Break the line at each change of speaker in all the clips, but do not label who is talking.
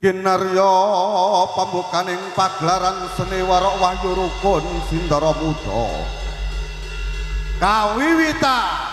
Kinarya pambukaning pagelaran seni warok wahyu rukun Sindara Muda kawiwitan.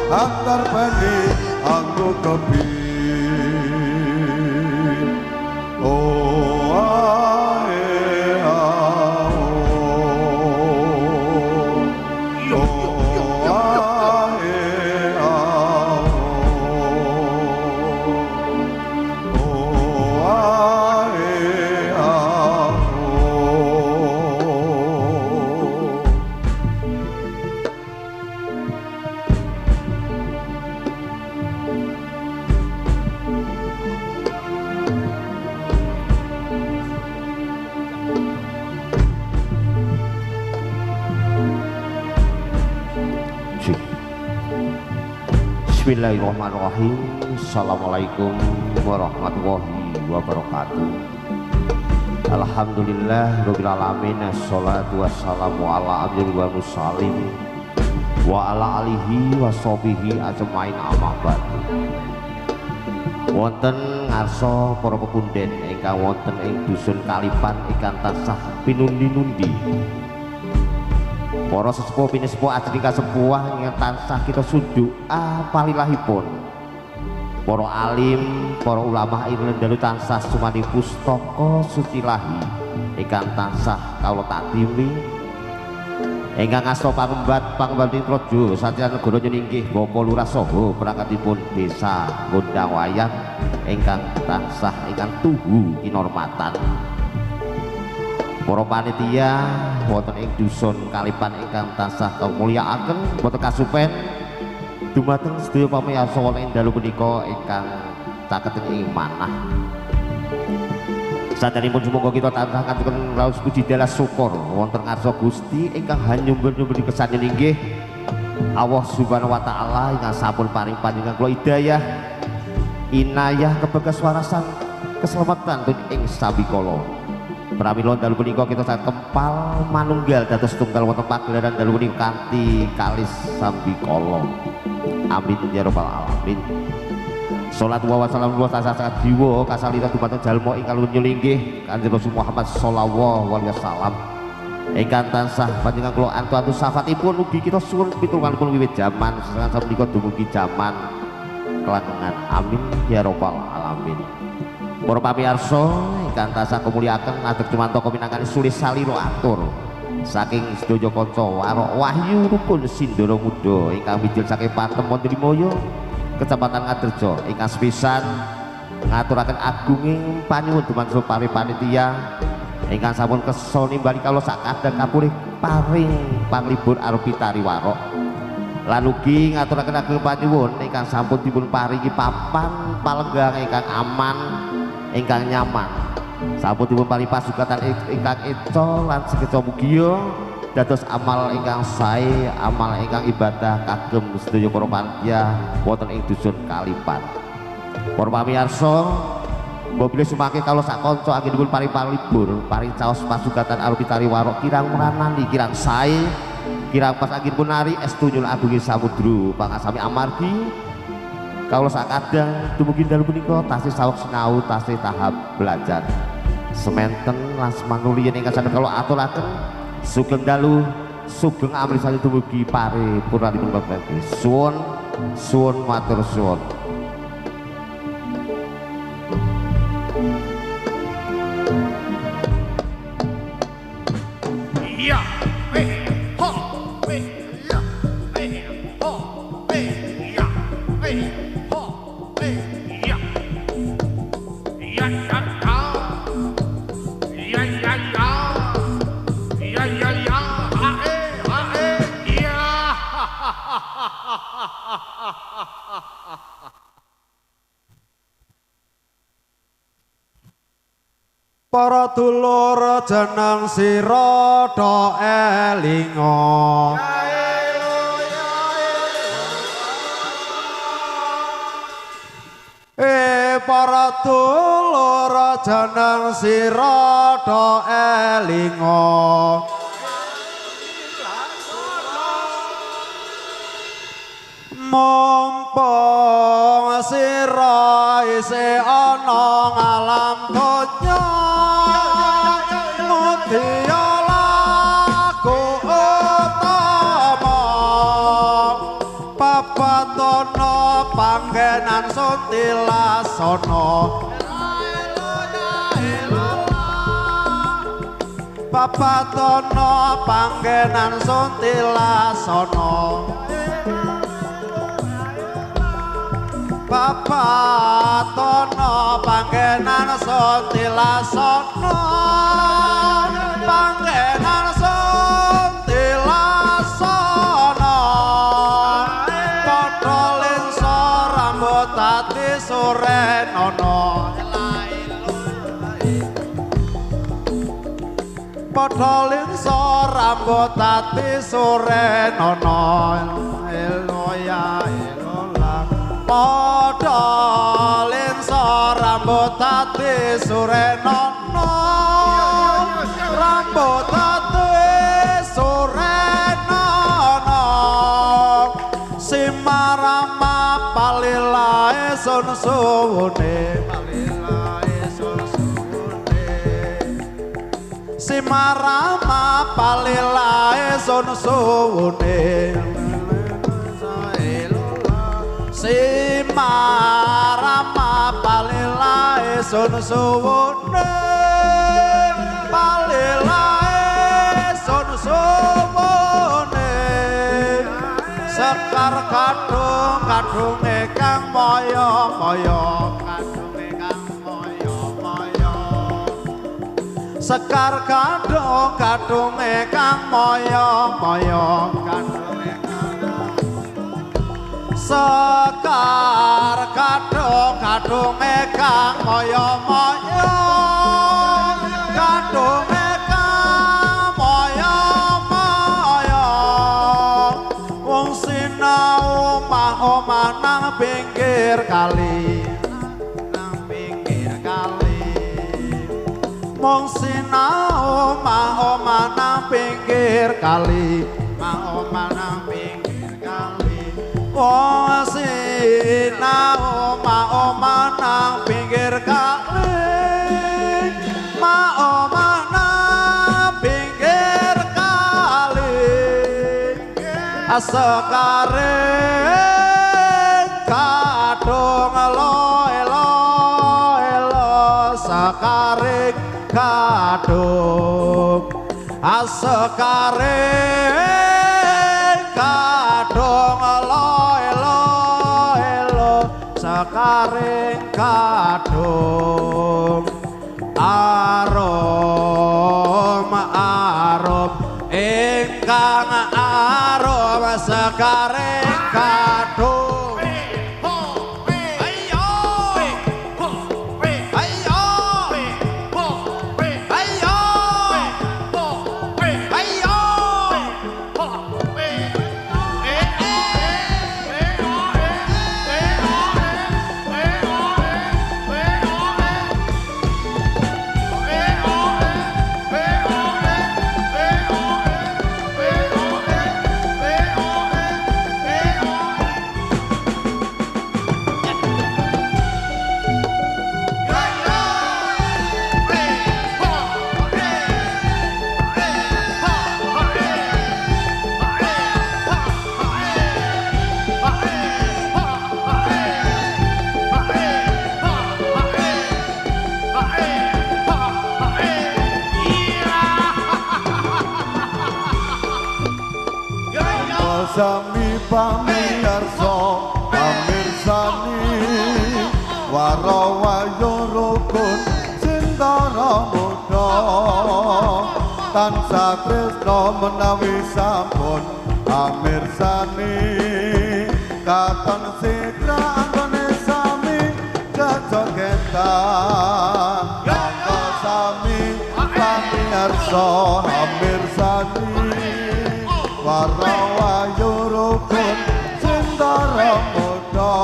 Antar bani aku kepi oh ae oh ae
Bismillahirrahmanirrahim. Assalamualaikum warahmatullahi wabarakatuh. Alhamdulillah rabbil alamin. Assalatu wassalamu ala abdil wa musallim wa ala alihi wa sahbihi ajmain amma ba'du. Wonten ngarsa para pepunden ingkang wonten ing dusun Kalipan ingkang tansah pinundi-nundi, para sesepuh pinesepuh ajeng kasepuh ingkang tansah kita sunduk palilahipun, para alim, para ulama ilmu dalu tansah sumani pustaka suci lahi ingkang tansah kawula takdimi, ingkang asta parembat pangembating praja satya negara nggih Bapak Lurah saha perangkatipun desa Gondang Wayang ingkang tansah ingkang tuhu kinormatan, para panitia wonten ing dusun Kalipan ingkang tansah kamulyakaken, boten kasupen dumateng sedaya pamirsa wonten ing dalu punika ingkang caket ing manah. Saderengipun sumangga kita tansah ngaturaken raos puji dalah syukur wonten ngarsa Gusti ingkang hanyumbun-nyumbun kesanjen inggih Allah Subhanahu wa taala ingkang sampun paring panjenengan kula hidayah, inayah kebegas warasan keselamatan ing sabikala. Pramila dalu punika kita sangat kempal manunggal dados tunggal wonten pagelaran dalu punika kanthi kalis sabikala. Amin ya rabbal alamin. Salat wa salam wa tasawuf jiwa kasalita dumateng jalma ingkang lunyul inggih Kanjeng Rasul Muhammad sallallahu alaihi wasallam ingkang tansah panjenengan kula antu-antu syafaatipun ugi kita suwun pitulunganipun wiwit jaman sesarengan sapunika dumugi jaman kelangan. Amin ya rabbal alamin. Para pamirsa ingkang tansah kamulyakaken adeg cumantaka minangkani sulis salira atur saking sedaya kanca warok wahyu rukun Sindara Muda ingkang mijil saking Patemon Trimaya Kecamatan Ngaderja ingkang sepisan ngaturaken agunging panyuwun dumateng para panitia ingkang sampun kersa nimbali kawula sakadang kapurih paring panglibur arupi tari warok, lan ugi ngaturaken agunging panyuwun ingkang sampun dipun paringi papan palenggang ingkang aman ingkang nyaman, sampun dipun paringi pasugatan ingkang eca lan sekeca mugia dados amal ingkang sae, amal ingkang ibadah kagem sedaya para panitia wonten ing dusun Kalipat. Para pamirsa, mobil sumake kalau sak kanca anggenipun paring libur, paring caos pasugatan arupi tari warok kirang meranani, kirang sae, kirang pas anggenipun nari estu nyuwun agunging samudra pangasami amargi kalau sak kadang dumugi dalu punika tasih saweg sinau, tasih tahap belajar. Semanten lan semanulien ingkang saged kula aturaken sugeng dalu sugeng amrih dumugi paripurnanipun pepati. Suwun matur suwun.
Iya, ho, ya, ho, ya, ho, ya, ya, ya, ya, ya, ya, ya, ya,
para dulur jeneng sira do elinga para dulur jeneng sira do elinga mumpung sira isih ana ngalam donya mudya laku utama papatono panggenan suntilasana papatono panggenan suntilasana papatono panggenan suntilasana panggenan suntilasana padha lensa rambut ati surenono padha lensa rambut ati surenono eloya padha lensa rambut ati surenono rambut ati surenono simarama palilae sun suwune simarama palilae sun suwune simarama palilae sun suwune palilae sun suwune sekar kadung kadunge kang moyo-moyo kadunge kang moyo-moyo sekar kadung kadunge kang moyo-moyo kadunge sekar kadung-kadunge kang moyo-moyo kadunge kang moyo-moyo wong sinau omah-omah nang pinggir kali nang pinggir kali wong sinau omah-omah nang pinggir kali omah nang pinggir kali wong sinau omah nang pinggir kali omah nang pinggir kali asekare kadung elo sekare kadung asekare kadung sekaring kadung arom ingkang arom sekaring kadung ayo ayo ayo ayo
sami pamirsa pamirsani warawayo rukun sindara muda tansah tresna menawi sampun pamirsani katon sidra anggone sami jogetan monggo sami pamirsa pamirsani warawayo rukun sindara muda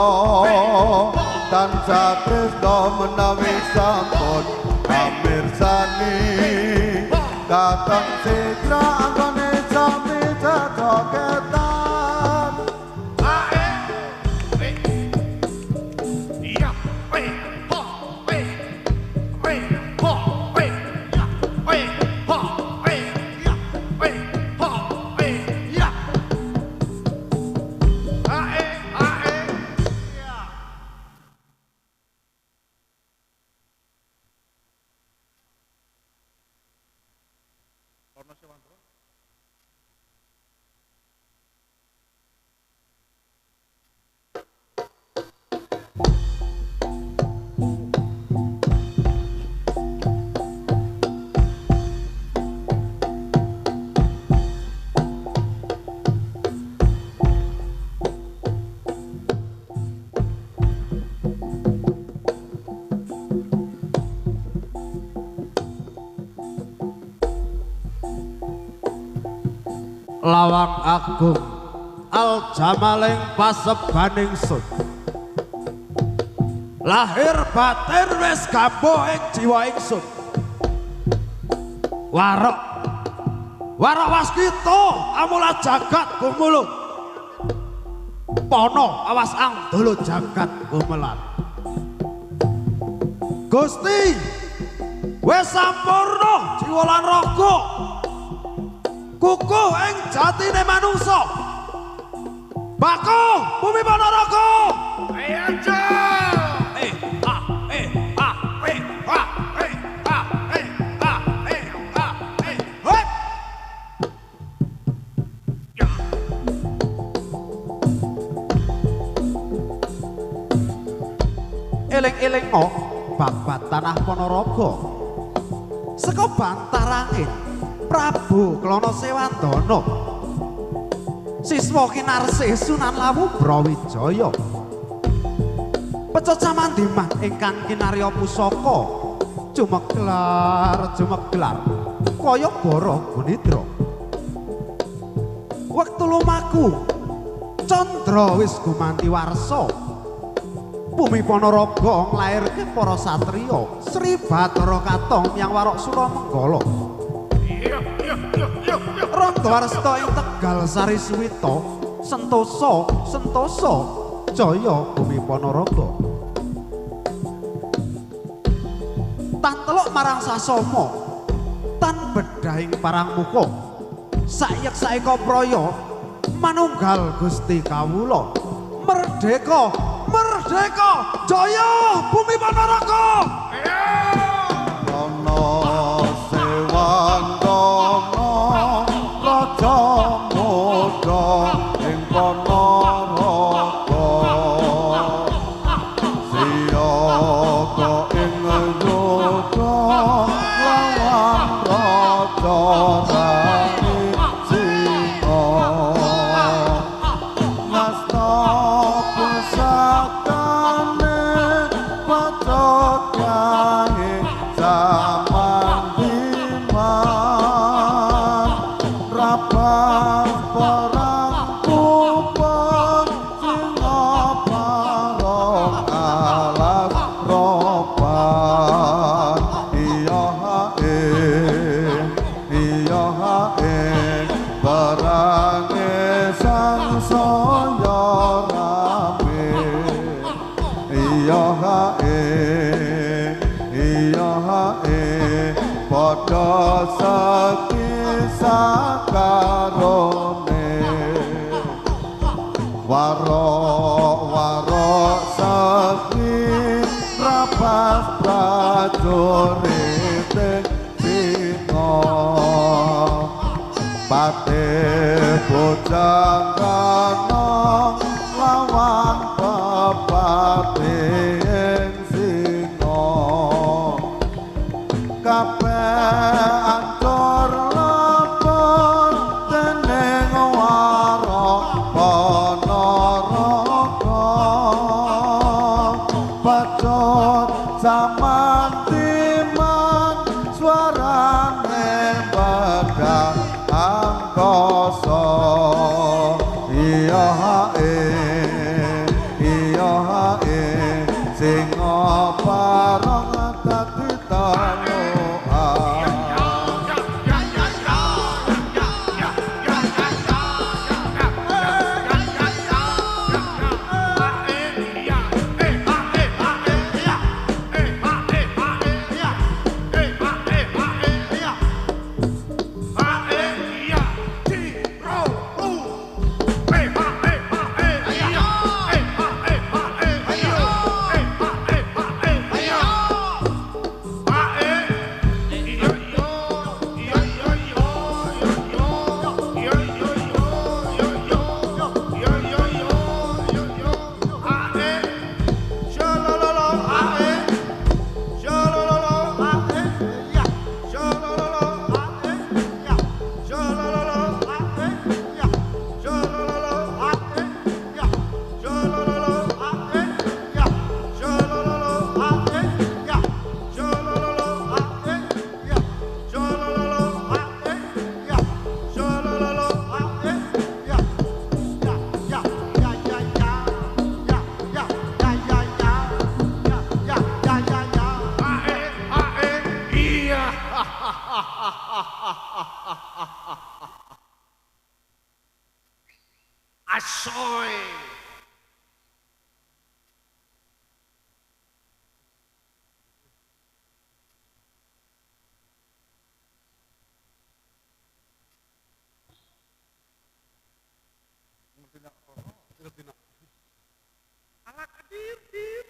tansah tresna menawi sampun pamirsani katon sidra anggone sami jogetan
Lawang agung al jamaling pasebaning sun lahir batin wis gambuh ing jiwa ingsun warok waskita amula jagat kumulung pono awas angdolo jagat kumelan Gusti wis sampurna jiwa lan raga kukuh ing jatine manungsa bako bumi panaraga
aja
eling-eling babat tanah Ponorogo saka bantaranging Prabu Klana Sewandana siswa Kinarsih Sunan Lawu Brawijaya pecacaman diman ingkang kinarya pusaka jumeglar kaya bara gunitra wektu lumaku candra wis gumanti warsa bumi Ponorogo nglairke para satriya Sri Bathara Katong yang warok Suramenggala Rangga Warsta ing Tegal Sari Suwita sentosa jaya bumi Ponorogo tan teluk marang sasama tan bedahing parang muka sayek saeka praya manunggal Gusti kawula merdeka jaya bumi Ponorogo
Waro sakit rapas prajurit bina pate bojang lawan pepating singo kabeh ancur lepur dening warok Ponorogo pacut zaman timan suarane pedang angkasa iya hae singa parang dadi taloan
Asoy. Alat hadir.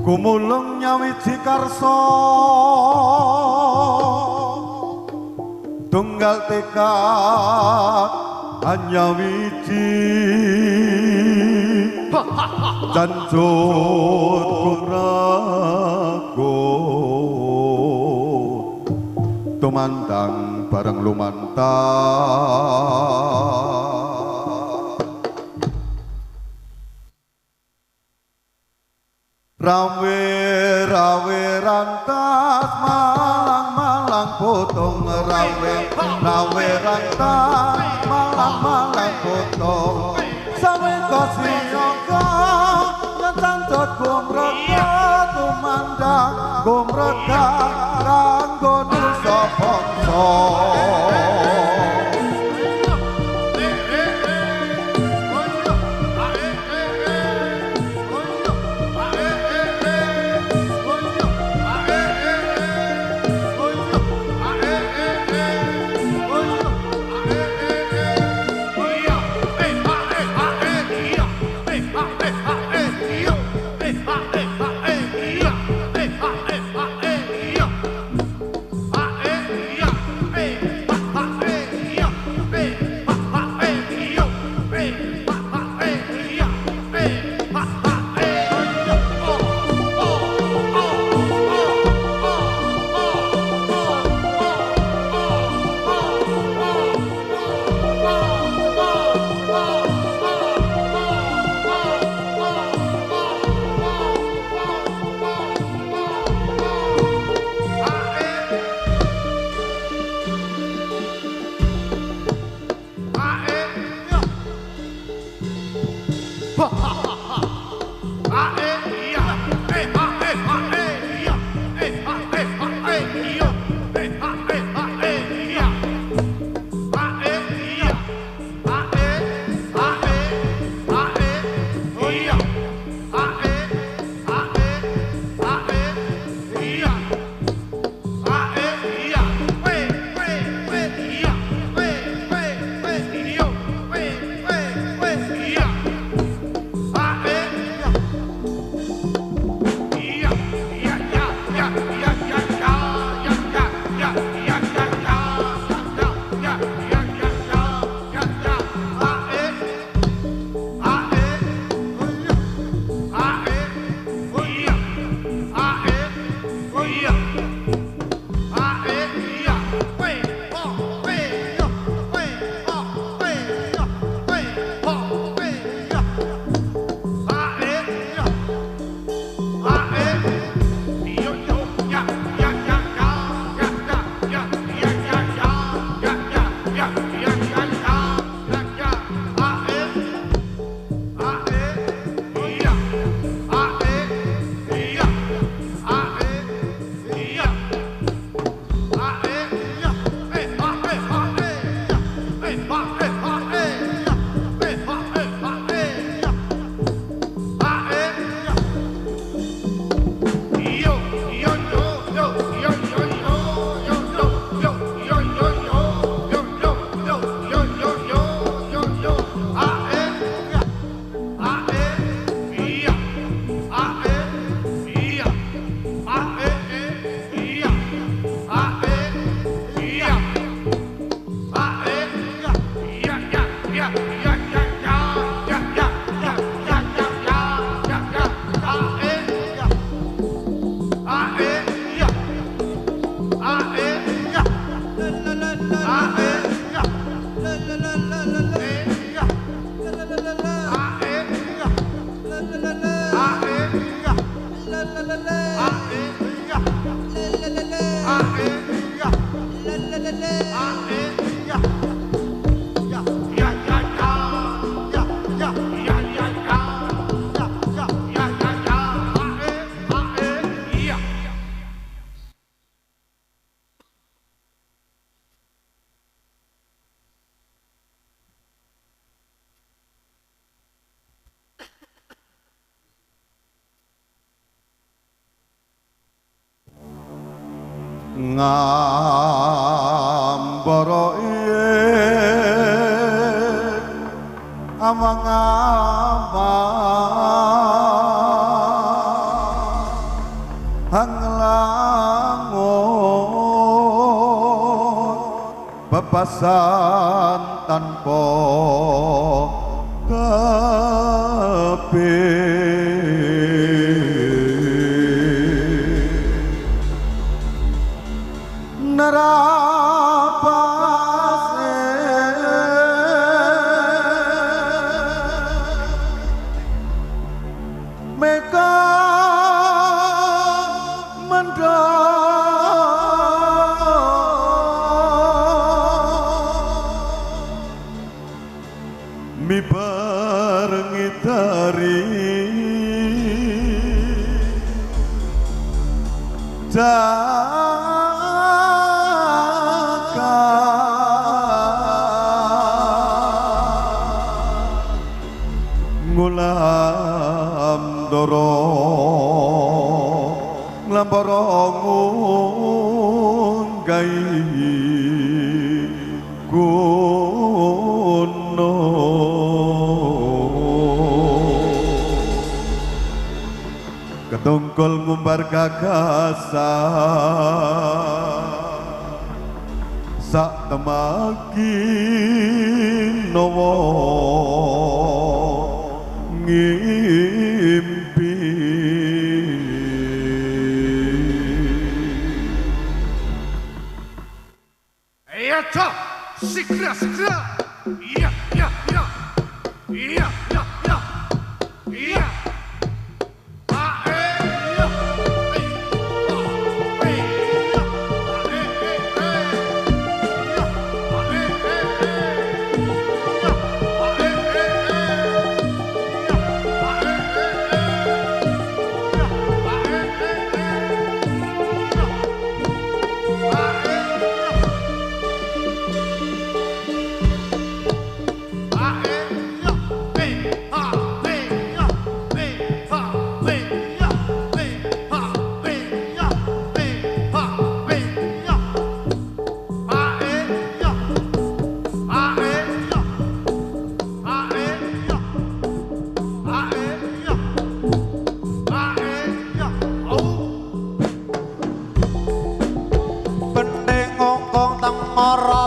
Gumulung nyawiji karsa tunggal tekad hanya wiji janjut kumragut tumandang bareng lumantang rawe rawe rantas malang malang potong rawe rawe rantas malang malang potong sawe kasih yoga yang cantot kumreka tumandang kumreka kanggo nusa bangsa ngambara amang-amang hanglangun bebasan tanpa nerapase meka mi barengi dari ngulam doro nglampara ngai kuno ketungkul ngumbar gagasan sak temaki nowo ngimpi
Iya toh, segera segera. Iya iya iya. Iya iya iya. Iya.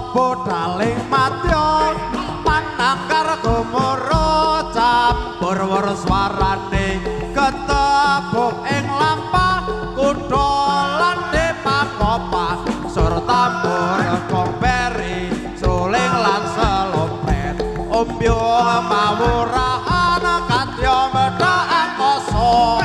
Bodaling matya panangkar gumara campur waraswarane ketebuk ing lampah kutha lan depakopah serta murkong beri suling lan selompet ombyo mawurahan katya medhak koso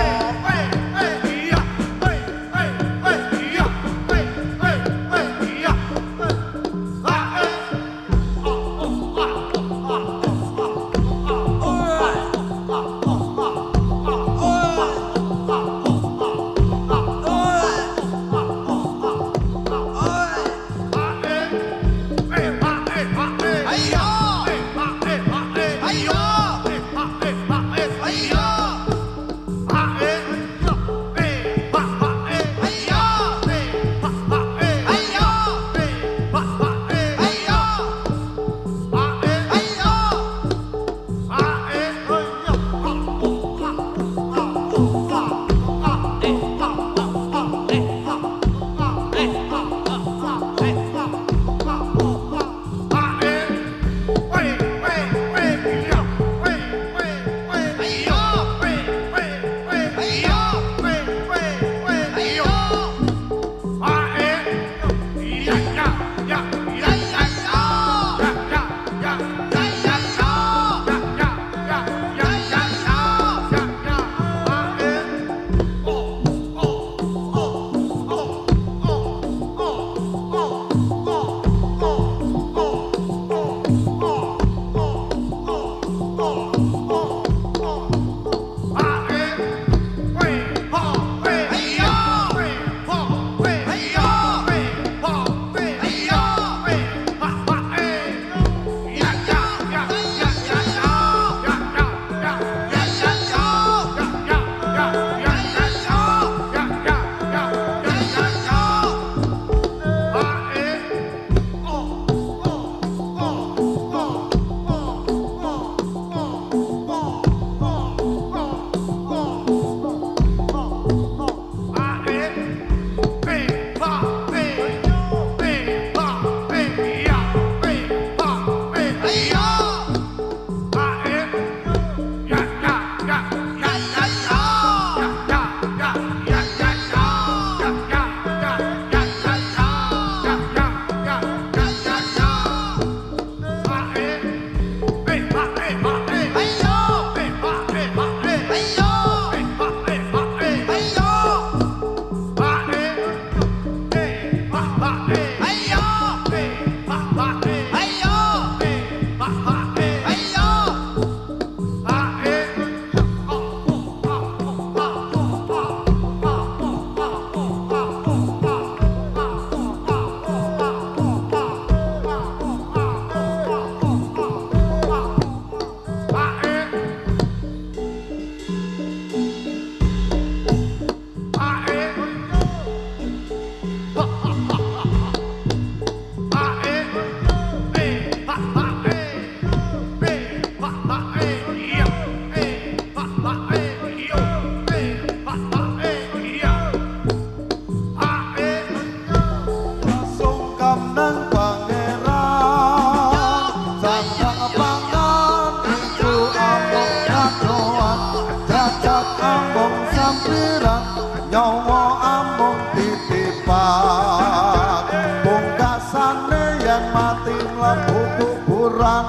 mati mlebu kuburan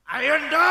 Ayunda!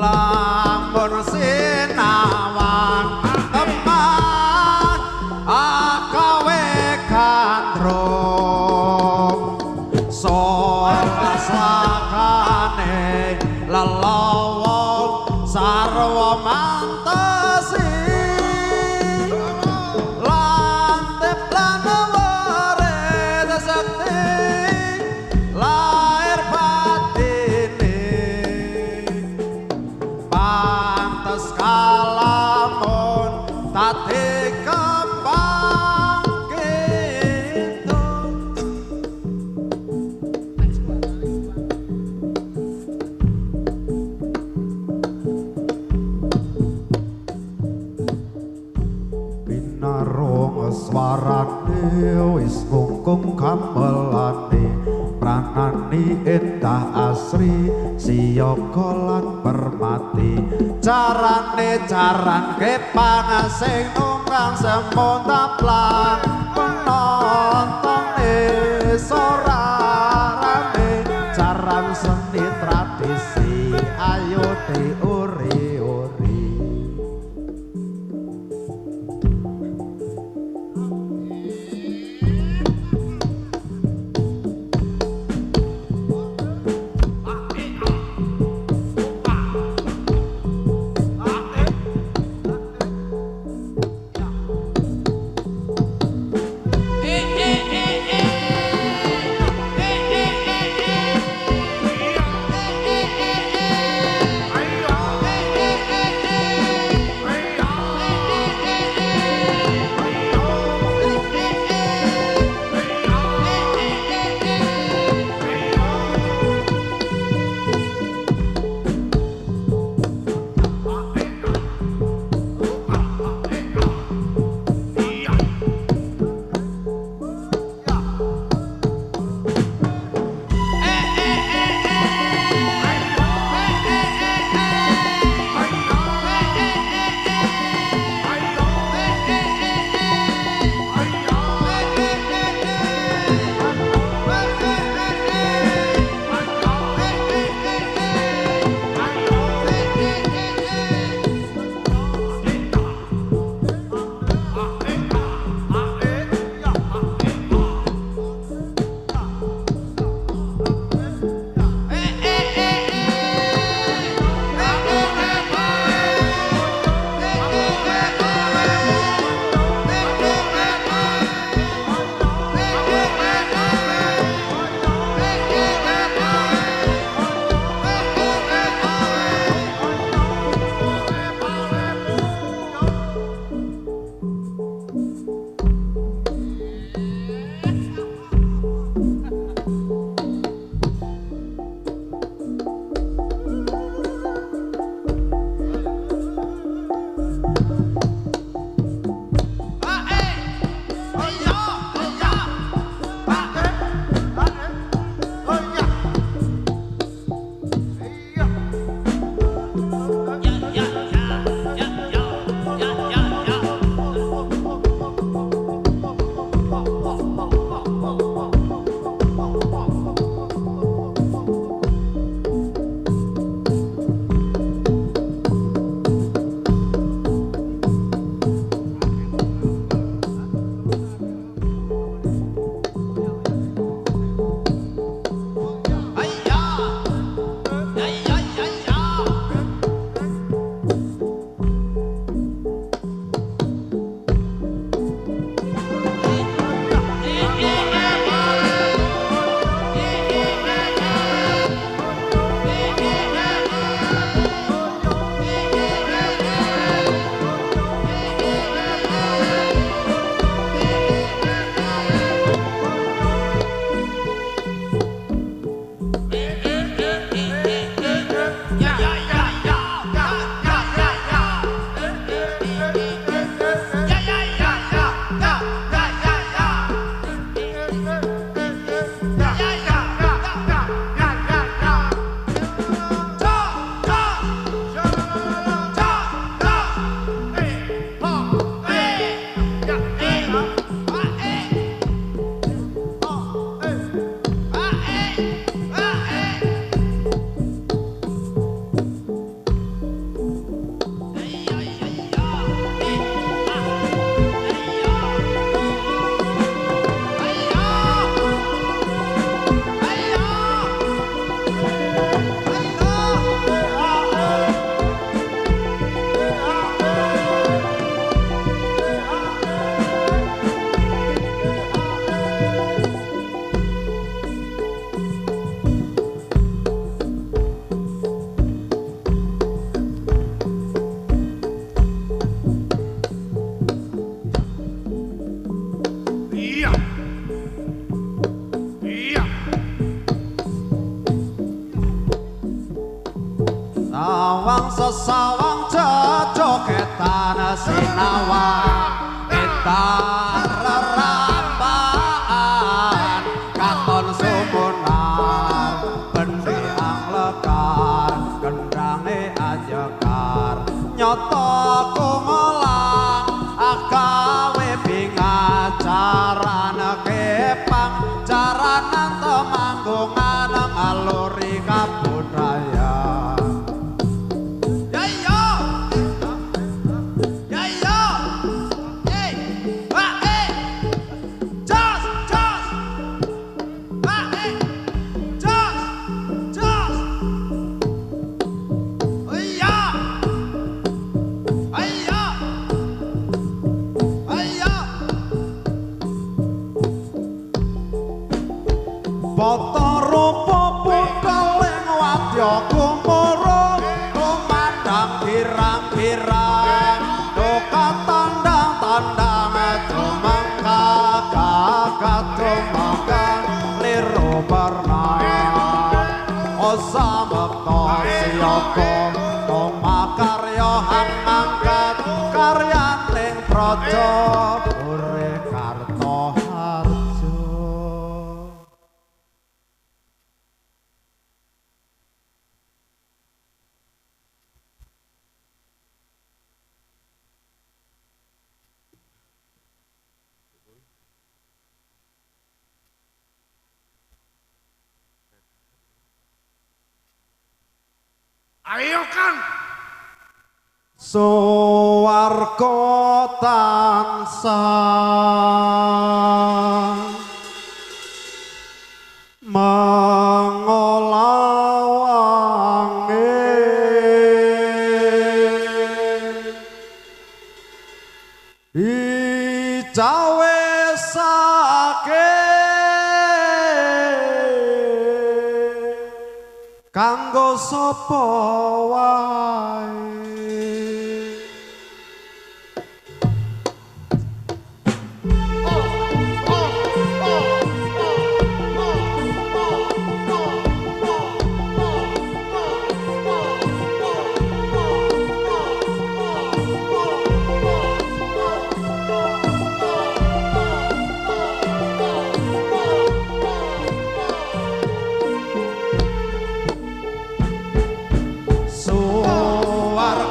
lamun sinawang teman akawe gandrung sakane lelawong sarwa mantesi lantip lan waris sekti lahir batine pantes kalamun tadi kembang gitu. Binarung swarane wis kungkung gamelane pranani endah asri siyaga lan permati carane jaranke pangasing nunggang semontaplan penontonne sorarane jaran seni tradisi ayo diuri-uri. sesawang jejogetan sinawang entar rerampaan katon sumunar bendi anglegar kendange ajekar nyoto kungolang agawe bingacaran kepang caranan temanggungan ngaluri kabudaya ya yo ya yo ha jos jos ha jos jos iya iya iya Bata rupa pukaling wadya kumurung kumandang kirang-kirang duka tandang-tandang dumangka dumangka liru warna osamekta siyaka makarya hang angkat karyaning praja Pure Kartoharjo.
Ayo Kang.
Suwarga tansah mangolawange icawe sake kanggo sapa wae suwarga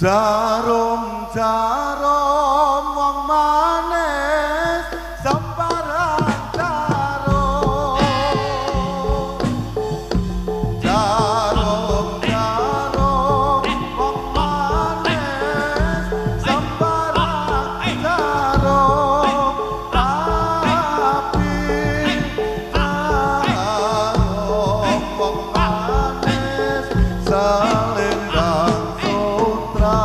Jarum jarum wong manis sembarang jarum jarum jarum wong manis sembarang jarum tapi jarum wong manis selendang sutra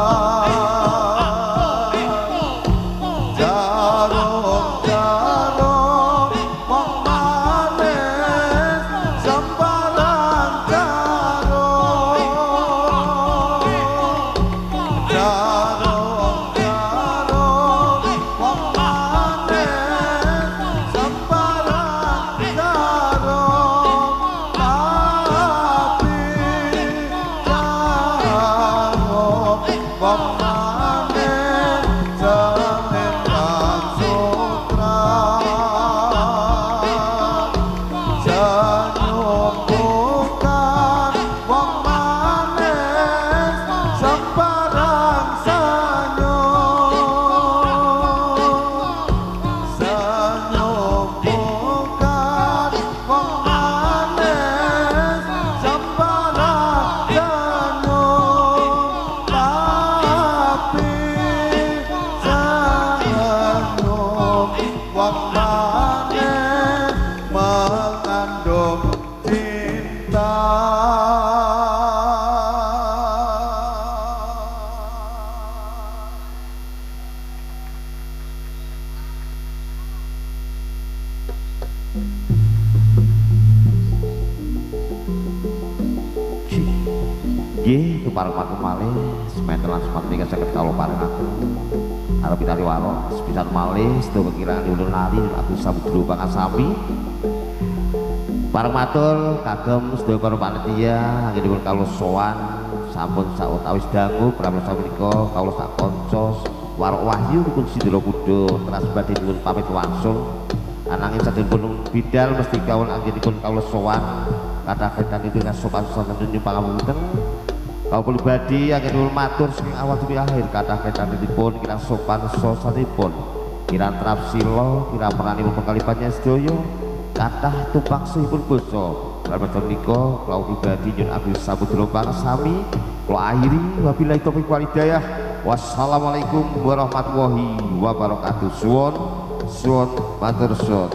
inggih kepareng matur malih semanten lan semanten ingkang saged kawula paringaken arep pitari warok sepisan malih sedaya kekirangan ulun lali aku sabudro pangasami pareng matur kagem sedaya para panitia anggenipun kawula sowan sampun sawetawis dangu pramila menika kawula sak kanca warok wahyu dipun sindela kuda teras badhe dipun pamit wangsul ananging saderengipun bidal mesti kawula anggenipun kawula sowan kathah ketan itu sopan sopan nyuwun pangapunten kau pribadi yang kedua matur saking awal demi akhir kata ketan pun kira sopan sosanipun kira terap silo kira peranipun pengkalipannya sedoyo kata tumpang sehipun boso lalu niko kau pribadi nyun abdi sabudro sami kalau akhiri wabillahi taufiq wal hidayah wassalamualaikum warahmatullahi wabarakatuh suwon matur suwon